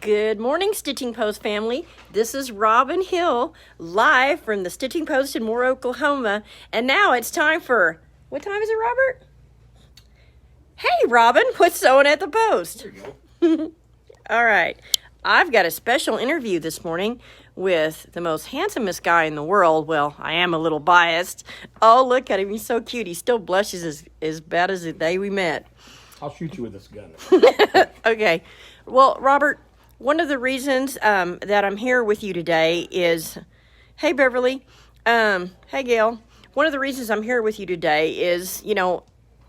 Good morning, Stitching Post family. This is Robin Hill, live from the Stitching Post in Moore, Oklahoma. And now it's time for, what time is it, Robert? Hey, Robin, what's sewing at the Post? There you go. All right. I've got a special interview this morning with the most handsomest guy in the world. Well, I am a little biased. Oh, look at him. He's so cute. He still blushes as bad as the day we met. I'll shoot you with this gun. Okay. Well, Robert, one of the reasons that I'm here with you today is, hey, Beverly, hey, Gail. One of the reasons I'm here with you today is,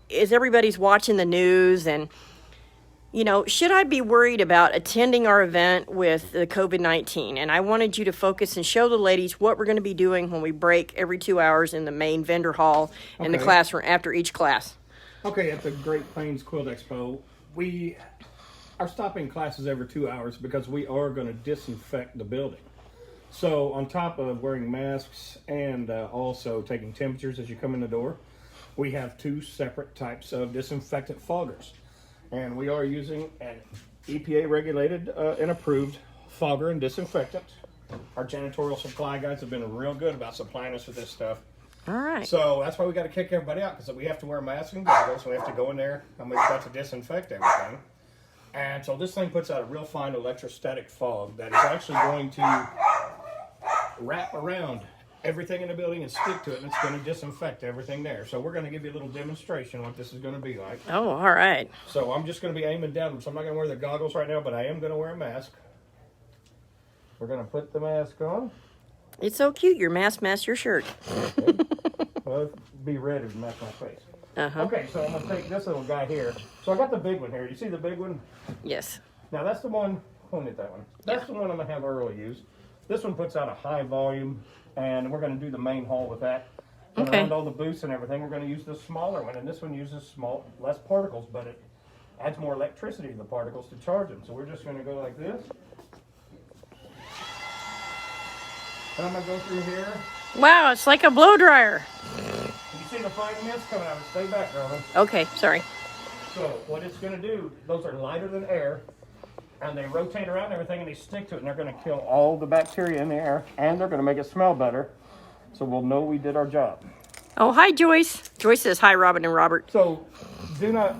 is everybody's watching the news and, should I be worried about attending our event with the COVID-19? And I wanted you to focus and show the ladies what we're going to be doing when we break every 2 hours in the main vendor hall in the classroom after each class. Okay, at the Great Plains Quilt Expo, we are stopping classes every 2 hours because we are going to disinfect the building. So on top of wearing masks and also taking temperatures as you come in the door, we have two separate types of disinfectant foggers. And we are using an EPA regulated and approved fogger and disinfectant. Our janitorial supply guys have been real good about supplying us with this stuff. All right. So that's why we got to kick everybody out, because we have to wear masks and goggles. We have to go in there and we've got to disinfect everything. And so this thing puts out a real fine electrostatic fog that is actually going to wrap around everything in the building and stick to it, and it's going to disinfect everything there. So we're going to give you a little demonstration what this is going to be like. Oh, all right. So I'm just going to be aiming down, so I'm not going to wear the goggles right now, but I am going to wear a mask. We're going to put the mask on. It's so cute. Your mask matched your shirt. Okay. Well, be ready to match my face. Uh-huh. Okay, so I'm going to take this little guy here. So I got the big one here. You see the big one? Yes. Now that's the one, point at that one. That's the one I'm going to have Earl use. This one puts out a high volume, and we're going to do the main hall with that. And Okay. around all the booths and everything, we're going to use the smaller one. And this one uses less particles, but it adds more electricity to the particles to charge them. So we're just going to go like this. And I'm going to go through here. Wow, it's like a blow dryer. You see the fine mist coming out? Stay back, darling. Okay, sorry. So what it's going to do, those are lighter than air, and they rotate around everything and they stick to it, and they're going to kill all the bacteria in the air, and they're going to make it smell better, so we'll know we did our job. Oh, hi, Joyce. Joyce says hi, Robin and Robert. So do not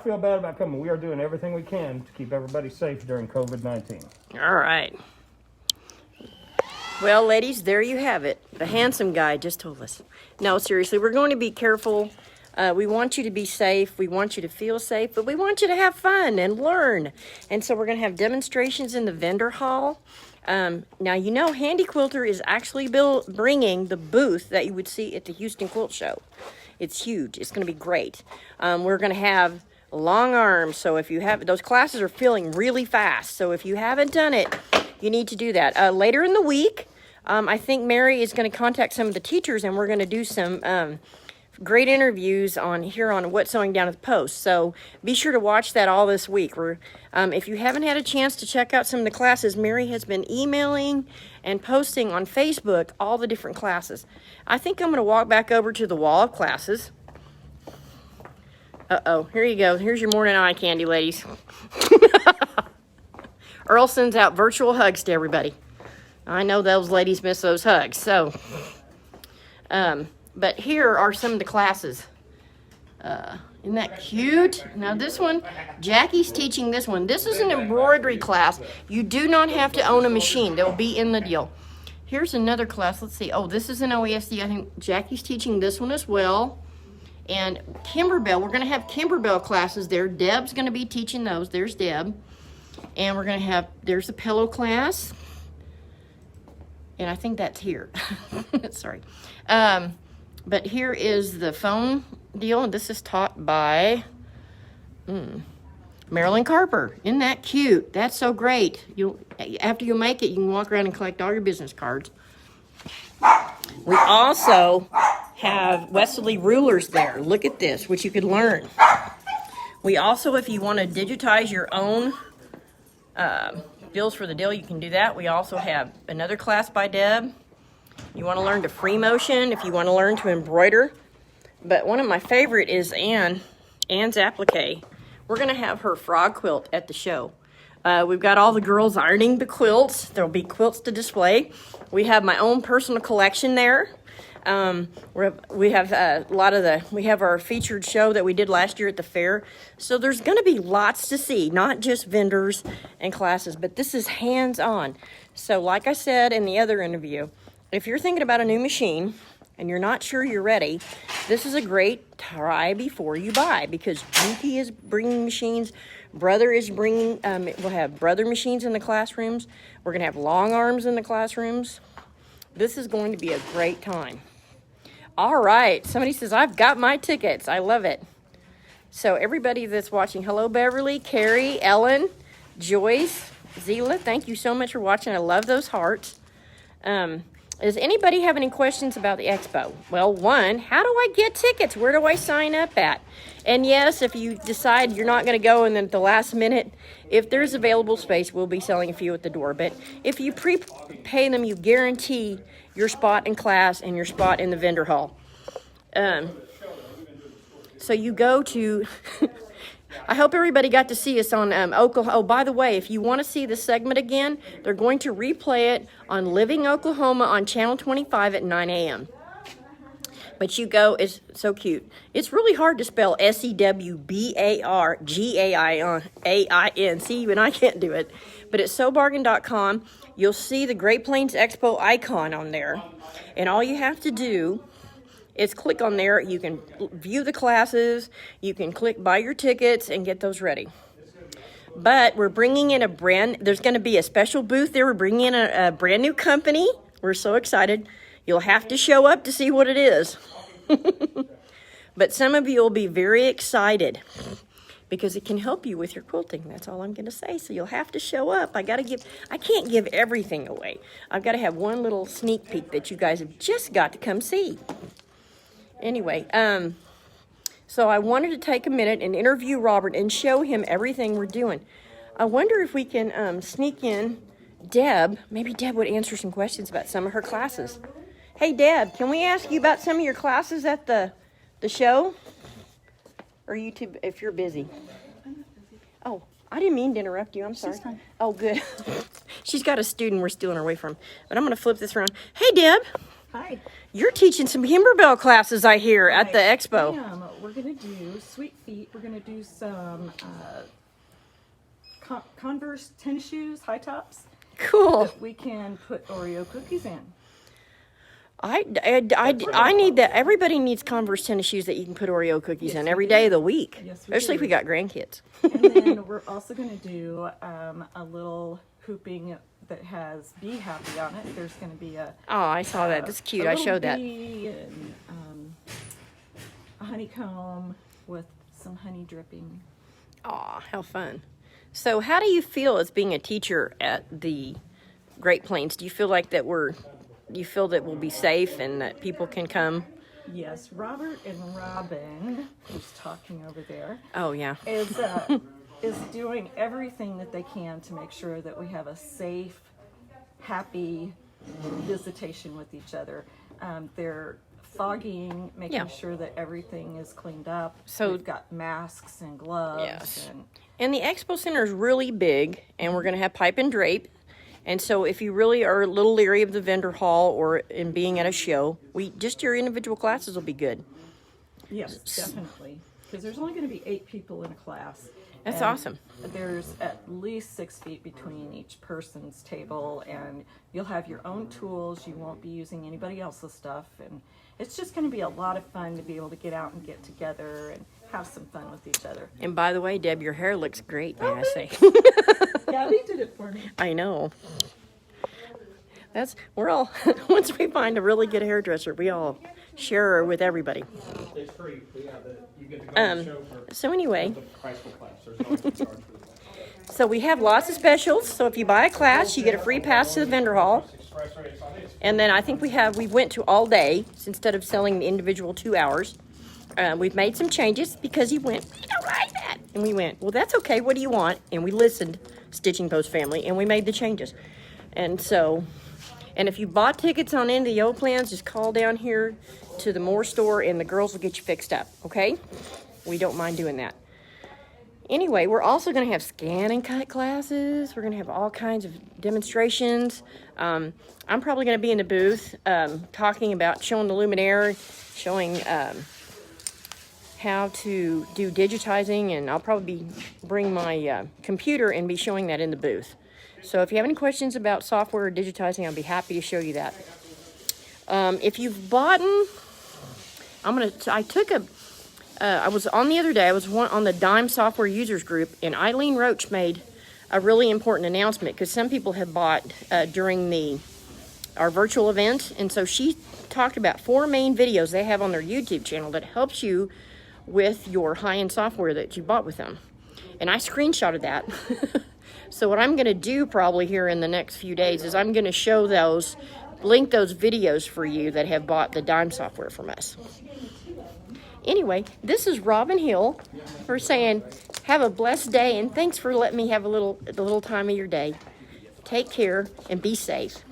feel bad about coming. We are doing everything we can to keep everybody safe during COVID-19. All right. Well, ladies, there you have it. The handsome guy just told us. No, seriously, we're going to be careful. We want you to be safe. We want you to feel safe, but we want you to have fun and learn. And so we're going to have demonstrations in the vendor hall. Now, Handy Quilter is actually bringing the booth that you would see at the Houston Quilt Show. It's huge. It's going to be great. We're going to have long arms. So if you have, those classes are filling really fast. So if you haven't done it, you need to do that. Later in the week, I think Mary is going to contact some of the teachers, and we're going to do some great interviews on What's Sewing Down at the Post. So be sure to watch that all this week. If you haven't had a chance to check out some of the classes, Mary has been emailing and posting on Facebook all the different classes. I think I'm going to walk back over to the wall of classes. Uh-oh, here you go. Here's your morning eye candy, ladies. Earl sends out virtual hugs to everybody. I know those ladies miss those hugs. So, but here are some of the classes. Isn't that cute? Now this one, Jackie's teaching this one. This is an embroidery class. You do not have to own a machine. They'll be in the deal. Here's another class. Let's see. Oh, this is an OESD. I think Jackie's teaching this one as well. And Kimberbell, we're going to have Kimberbell classes there. Deb's going to be teaching those. There's Deb. And we're going to have, there's the pillow class. And I think that's here. Sorry. But here is the phone deal. And this is taught by Marilyn Carper. Isn't that cute? That's so great. After you make it, you can walk around and collect all your business cards. We also have Wesley rulers there. Look at this, which you could learn. We also, if you want to digitize your own bills for the deal, you can do that. We also have another class by Deb. You want to learn to free motion, if you want to learn to embroider. But one of my favorite is Anne's applique. We're going to have her frog quilt at the show. We've got all the girls ironing the quilts. There'll be quilts to display. We have my own personal collection there. We have our featured show that we did last year at the fair. So there's going to be lots to see, not just vendors and classes, but this is hands-on. So like I said in the other interview, if you're thinking about a new machine and you're not sure you're ready, this is a great try before you buy, because Juki is bringing machines. Brother is bringing, we'll have Brother machines in the classrooms. We're going to have long arms in the classrooms. This is going to be a great time. All right, somebody says, I've got my tickets. I love it. So everybody that's watching, hello Beverly, Carrie, Ellen, Joyce, Zila, thank you so much for watching. I love those hearts. Does anybody have any questions about the expo? Well, one, how do I get tickets? Where do I sign up at? And yes, if you decide you're not going to go and then at the last minute, if there's available space, we'll be selling a few at the door. But if you prepay them, you guarantee your spot in class and your spot in the vendor hall. So you go to... I hope everybody got to see us on Oklahoma. Oh, by the way, if you want to see the segment again, they're going to replay it on Living Oklahoma on Channel 25 at 9 a.m. But you go, it's so cute. It's really hard to spell SEWBARGAIN. See, even I can't do it. But at SoBargain.com, you'll see the Great Plains Expo icon on there. And all you have to do is click on there. You can view the classes. You can click buy your tickets and get those ready. But we're bringing in there's going to be a special booth there. We're bringing in a brand new company. We're so excited. You'll have to show up to see what it is. But some of you will be very excited because it can help you with your quilting. That's all I'm going to say. So you'll have to show up. I can't give everything away. I've got to have one little sneak peek that you guys have just got to come see. Anyway, so I wanted to take a minute and interview Robert and show him everything we're doing. I wonder if we can sneak in Deb. Maybe Deb would answer some questions about some of her classes. Hey, Deb, can we ask you about some of your classes at the show? Or you too, if you're busy? I'm not busy. Oh, I didn't mean to interrupt you. I'm sorry. She's fine. Oh, good. She's got a student we're stealing her away from. But I'm going to flip this around. Hey, Deb. Hi. You're teaching some Kimberbell classes, I hear, at the expo. We're going to do Sweet Feet. We're going to do some Converse tennis shoes, high tops. Cool. That we can put Oreo cookies in. I need that. Everybody needs Converse tennis shoes that you can put Oreo cookies in every day of the week. Yes, we Especially do. if we got grandkids. And then we're also going to do a little hooping that has Be Happy on it. There's going to be a... Oh, I saw that. That's cute. I showed that. And, a honeycomb with some honey dripping. Aw, how fun. So how do you feel as being a teacher at the Great Plains? Do you feel like that we'll be safe and that people can come? Yes, Robert and Robin, who's talking over there, Oh, yeah. is doing everything that they can to make sure that we have a safe, happy visitation with each other. They're fogging, making sure that everything is cleaned up. So we've got masks and gloves. Yes. And the expo center is really big, and we're going to have pipe and drape. And so if you really are a little leery of the vendor hall or in being at a show, just your individual classes will be good. Yes, definitely. Because there's only going to be 8 people in a class. That's and awesome. There's at least 6 feet between each person's table, and you'll have your own tools. You won't be using anybody else's stuff, and it's just going to be a lot of fun to be able to get out and get together and have some fun with each other. And by the way, Deb, your hair looks great, may I say. Gabby did it for me. I know. We're all, once we find a really good hairdresser, we all share her with everybody. It's free. Yeah, you get to go to the show for So anyway, the price for class. There's no extra charge for the class. so we have lots of specials. So if you buy a class, you get a free pass to the vendor hall. And then I think we went to all day instead of selling the individual 2 hours. We've made some changes because he went, we don't like that. And we went, well, that's okay. What do you want? And we listened, Stitching Post family, and we made the changes. And so, and if you bought tickets on any of the old plans, just call down here to the Moore store and the girls will get you fixed up, okay? We don't mind doing that. Anyway, we're also going to have scan and cut classes. We're going to have all kinds of demonstrations. I'm probably going to be in the booth talking about showing the Luminaire, showing how to do digitizing, and I'll probably bring my computer and be showing that in the booth. So if you have any questions about software or digitizing, I'll be happy to show you that. If you've bought, I was on the other day, I was on the Dime Software Users Group, and Eileen Roach made a really important announcement because some people have bought during our virtual event, and so she talked about 4 main videos they have on their YouTube channel that helps you with your high-end software that you bought with them. And I screenshotted that. So what I'm going to do probably here in the next few days is I'm going to link those videos for you that have bought the Dime software from us. Anyway, this is Robin Hill for saying, have a blessed day, and thanks for letting me have the little time of your day. Take care and be safe.